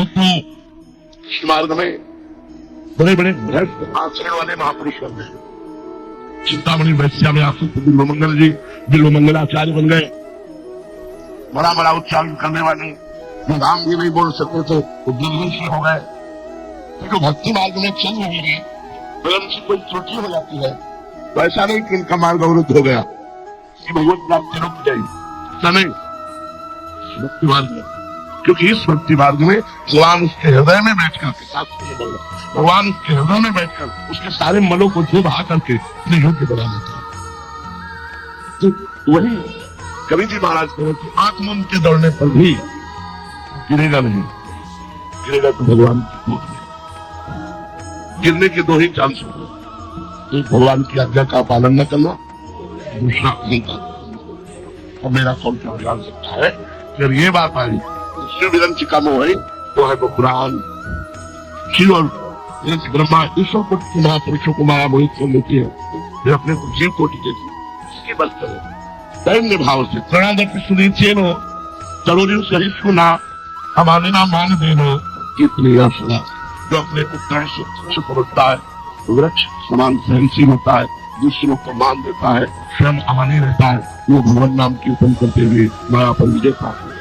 तो मार्ग में बड़े बड़े भ्रष्ट आचरण वाले महापुरुष बन गए। चिंतामणि वैश्या में आसुत बिल्वमंगल जी बिल्वमंगलाचार्य बन गए। बड़ा बड़ा उच्चारण करने वाले जो राम भी नहीं बोल सकते थे वो बिल्वंशी हो गए। क्योंकि भक्ति मार्ग में चल रही है, बलम से कोई त्रुटि हो जाती है तो ऐसा नहीं कि इनका मार्ग अवरुद्ध हो गया कि भगवत प्राप्ति रुक गई, ऐसा नहीं। भक्ति मार्ग में, क्योंकि इस भक्ति मार्ग में भगवान उसके हृदय में बैठकर के साथ भगवान उसके हृदय में बैठकर उसके सारे मलों को धो बहा करके अपने योग्य बना लेता है। तो वही कवि जी महाराज कहते आत्मन के दौड़ने पर भी गिरेगा नहीं, गिरेगा तो भगवान की गोद में। गिरने के दो ही चांस होते, एक भगवान की आज्ञा का पालन न करना, दूसरा अहंकार। और मेरा कौन क्या जान सकता है अगर ये बात आई शिव विरंची का मोह है तो है वो कुरान। शिव और ब्रह्मा ईश्वर कोटि के महापुरुषों को माया मोहित कर लेती है, वे अपने को जीव कोटि देती है। इसकी बस करें दैन्य भाव से प्रणादर सुनीचे नो चरोरी सहिष्णु ना हमारे ना मान देनो कितनी आशा। जो अपने को कैसे समझता है वृक्ष समान सहनशील होता है, दूसरों को मान देता है, स्वयं अमानी रहता है, वो भगवान नाम कीर्तन करते हुए माया पर विजय प्राप्त।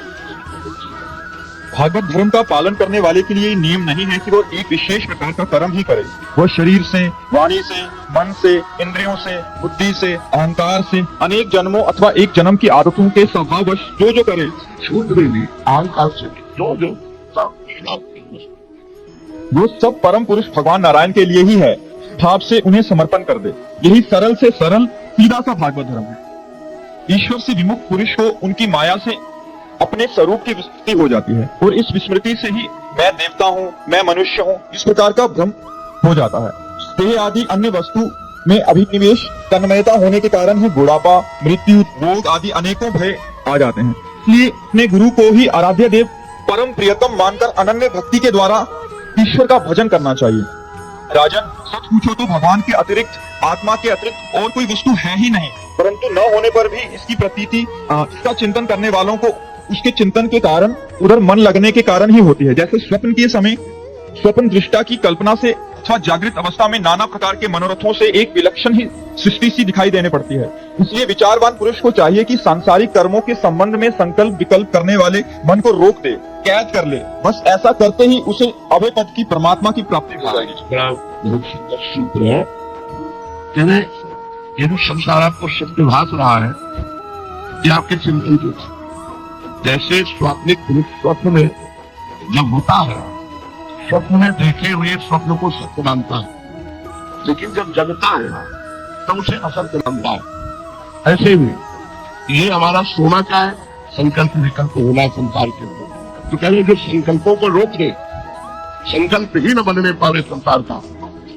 भागवत धर्म का पालन करने वाले के लिए नियम नहीं है कि वो एक विशेष प्रकार का कर्म ही करे। वो शरीर से, वाणी से, मन से, इंद्रियों से, बुद्धि से, अहंकार से, अनेक जन्मों अथवा एक जन्म की आदतों के स्वभाववश जो करे, छूट भी अहंकार से जो वो सब परम पुरुष भगवान नारायण के लिए ही है, भाव से उन्हें समर्पण कर दे। यही सरल से सरल सीधा सा भागवत धर्म है। ईश्वर से विमुख पुरुष को उनकी माया से अपने स्वरूप की विस्मृति हो जाती है और इस विस्मृति से ही मैं देवता हूँ, मैं मनुष्य हूँ, इस प्रकार का भ्रम हो जाता है। देह आदि अन्य वस्तु में अभिनिवेश तन्मयता होने के कारण ही बुढ़ापा, मृत्यु, रोग आदि अनेकों भय आ जाते हैं। इसलिए अपने गुरु को ही आराध्य देव परम प्रियतम मानकर अनन्य भक्ति के द्वारा ईश्वर का भजन करना चाहिए। राजन, सच पूछो तो भगवान के अतिरिक्त, आत्मा के अतिरिक्त और कोई वस्तु है ही नहीं, परंतु न होने पर भी इसकी प्रतीति इसका चिंतन करने वालों को उसके चिंतन के कारण उधर मन लगने के कारण ही होती है। जैसे स्वप्न के समय स्वप्न दृष्टा की कल्पना से अथवा जागृत अवस्था में नाना प्रकार के मनोरथों से एक विलक्षण ही सृष्टि सी दिखाई देने पड़ती है। इसलिए विचारवान पुरुष को चाहिए कि सांसारिक कर्मों के संबंध में संकल्प विकल्प करने वाले मन को रोक दे, कैद कर ले। बस ऐसा करते ही उसे अभय पद की परमात्मा की प्राप्ति हो जाएगी। सूत्र है, ये जो संसार आपको सत्य भास रहा है ये आपके चिंतन के जैसे स्वाप्निक पुरुष स्वप्न में जब होता है, स्वप्न में देखे हुए स्वप्न को सत्य मानता है, लेकिन जब जगता है तब उसे असत्य मानता है। ऐसे ही ये हमारा सोना क्या है, संकल्प विकल्प होना संसार के अंदर। तो कह रहे जो संकल्पों को रोक दे, संकल्प ही न बनने पावे संसार का,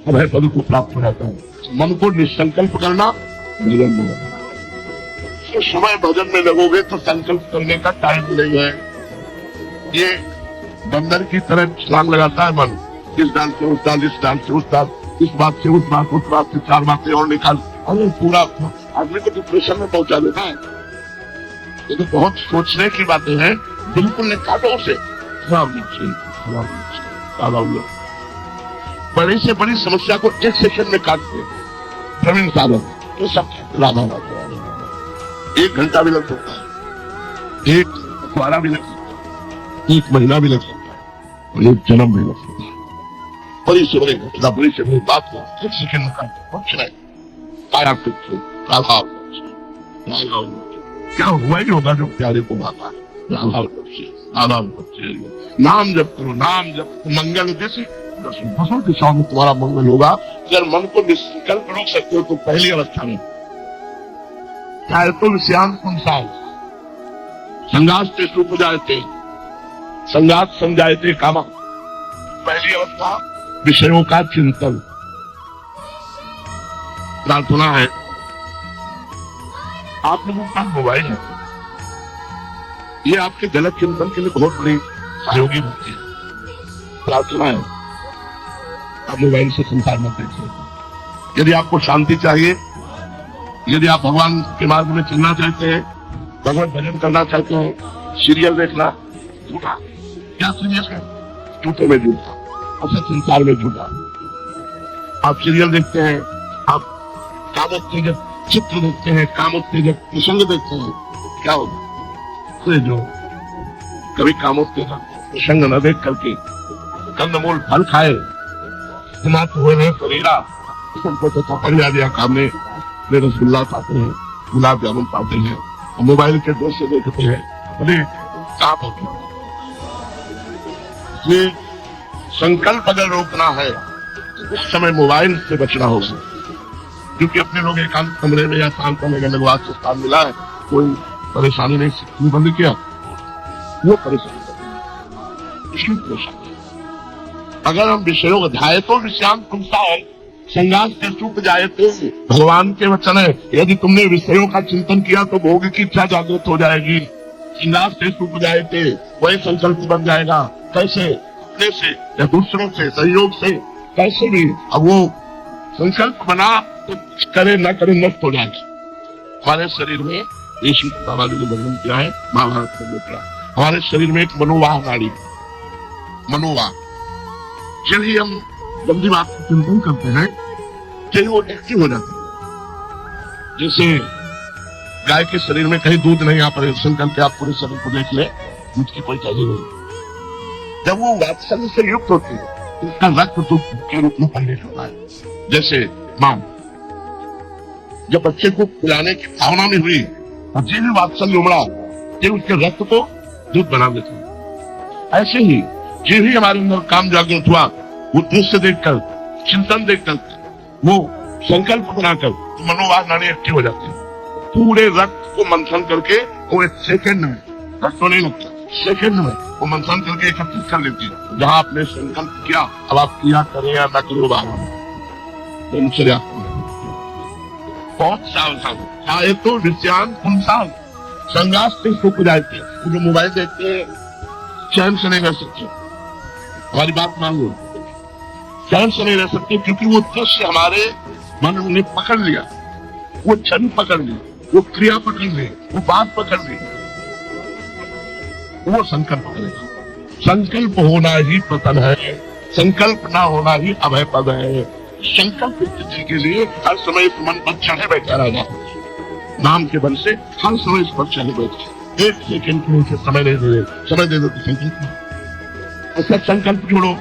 अब है पद को प्राप्त हो जाता है। मन को निसंकल्प करना भजन में लगना। तो समय भजन में लगोगे तो संकल्प करने का टाइम नहीं है। ये बंदर की तरह छलांग लगाता है मन, इस डाल से उस डाल, इस डाल से उस डाल, इस बात से उस बात, उस बात से चार बातें और निकाल, अरे पूरा आदमी को डिप्रेशन में पहुंचा देता है। ये तो बहुत सोचने की बातें हैं, बिल्कुल निकालो उसे। बड़ी से बड़ी समस्या को एक सेकंड में काटते प्रवीण साधन, ये सब लाना एक घंटा भी लग सकता है, एक द्वारा भी लग सकता है, एक महीना भी लग सकता है, और एक जन्म भी लग सकता है। बड़ी से बड़ी घटना, बड़ी से बड़ी बात को एक सेकंड में काटते कुछ नहीं। क्या हुआ ही होगा जो प्यारे को भाता है। नाम जप करो, नाम जप मंगल जैसे दसों दिशाओं में तुम्हारा मंगल होगा। अगर मन को निष्कल्प रोक सकते हो तो पहली अवस्था में चाहे तो विषयांत पुंसाल संगात से सुख जाते, संगात समझाते कामा। पहली अवस्था विषयों का चिंतन। प्रार्थना है, आप लोगों का मोबाइल है, ये आपके गलत चिंतन के लिए बहुत बड़ी सहयोगी होती है। प्रार्थना है, आप मोबाइल से संसार मत देखिए। यदि आपको शांति चाहिए, यदि आप भगवान के मार्ग में चलना चाहते हैं, भगवत भजन करना चाहते हैं, सीरियल देखना झूठा, क्या सीरियस है, झूठे में झूठा, असत संसार में झूठा। आप सीरियल देखते हैं, आप कामोत्तेजक चित्र देखते हैं, कामोत्तेजक प्रसंग देखते हैं, क्या होगा? तो जो कभी कामोत्तेजक प्रसंग न देख करके कंदमूल फल खाए, समाप्त हुए हैं शरीरा, उनको तो पकड़ दिया काम ने, वे रसगुल्ला पाते हैं, गुलाब जामुन पाते हैं, मोबाइल के दोस्त से देखते हैं, अरे कहाँ पहुंचे। ये संकल्प अगर रोकना है तो उस समय मोबाइल से बचना होगा, क्योंकि अपने लोग एकांत कमरे में या शांत में लगवाद से स्थान मिला है, कोई परेशानी नहीं, क्यों बंद किया, वो परेशानी अगर हम विषयों को ध्याय तो विषयांत पुंसा है, संगास के सूप जाए थे, भगवान के वचन है, यदि तुमने विषयों का चिंतन किया तो भोग की इच्छा जागृत हो जाएगी। संगास से सूप जाए थे, वही संकल्प बन जाएगा। कैसे? अपने से या दूसरों से, सहयोग से, कैसे भी। अब वो संकल्प बना तो करे न करे नष्ट हो जाएगा। हमारे शरीर में यीशु बाबा जी ने वर्णन किया है महाभारत में लिखा, हमारे शरीर में एक मनोवाह नाड़ी, मनोवाह, जब ही हम गंदी बात को चिंतन करते हैं कि वो एक्टिव हो जाता है। जैसे गाय के शरीर में कहीं दूध नहीं आ परेशान करके आप पूरे शरीर को देख ले, दूध की कोई चाहिए नहीं। जब वो वात्सल्य से युक्त होती है तो उसका रक्त दूध के रूप में परिणत होता है। जैसे मां जब बच्चे को पिलाने की भावना में हुई और जो भी वात्सल्य उमड़ा कि उसके रक्त को दूध बना देता है। ऐसे ही जो भी हमारे अंदर काम जागृत हुआ, वो दृश्य देखकर, चिंतन देखकर, वो संकल्प बनाकर मनोवाह नाड़ी एक्टिव हो जाती है। पूरे रक्त को मंथन करके वो एक सेकंड में, रक्त तो नहीं लगता, सेकंड में वो मंथन करके एकत्रित कर लेती है। जहां आपने संकल्प किया, अब आप किया करें या न करें, दिनचर्या बहुत सावधान, चाहे तो विषयान पुंसान संगास से सूख जाते हैं। जो मोबाइल देखते हैं चैन से नहीं रह सकते, हमारी बात मान लो, चैन से नहीं रह सकते, क्योंकि वो दृश्य हमारे मन ने पकड़ लिया, वो छवि पकड़ ली, वो क्रिया पकड़ ली, वो बात पकड़ ली, वो संकल्प करेगा। संकल्प होना ही पतन है, संकल्प ना होना ही अभय पद है। संकल्प स्थिति के लिए हर समय इस मन पर चढ़े बैठा रहेगा, नाम के बल से हर समय इस पर चढ़े बैठे, एक सेकंड के लिए समय दे दे, समय दे दो तो संकल्प, सब संकल्प छोड़ो,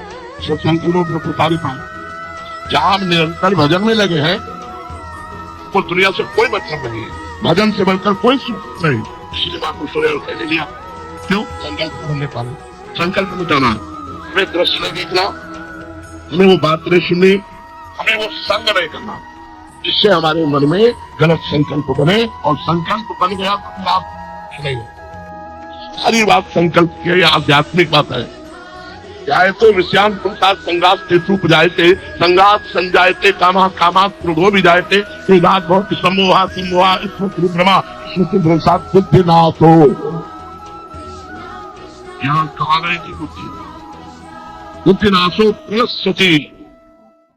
सब संकल्पों को प्रसारित पाओ। जहां हम निरंतर भजन में लगे हैं, वो दुनिया से कोई मतलब नहीं है, भजन से बढ़कर कोई सुख नहीं। इसलिए बात को सोने और कहने लिया, क्यों? संकल्प करने पाले, संकल्प मिटाना, हमें दृश्य नहीं देखना, हमें वो बात नहीं सुननी, हमें वो संग नहीं करना, जिससे हमारे मन में गलत संकल्प बने, और संकल्प बन गया तो आप नहीं। सारी बात संकल्प की, यह आध्यात्मिक बात है। जाए तो विषयान पुंसात संगास से सूप जायते, संगास संजायते कामा, कामात क्रोधो भी जायते, बात बहुत सम्मोहा सम्मोहा इसमें ब्रह्मा स्मृति भ्रंसात बुद्धि नाशो। यहाँ कहा गई थी बुद्धि, बुद्धि नाशो प्रणश्यति,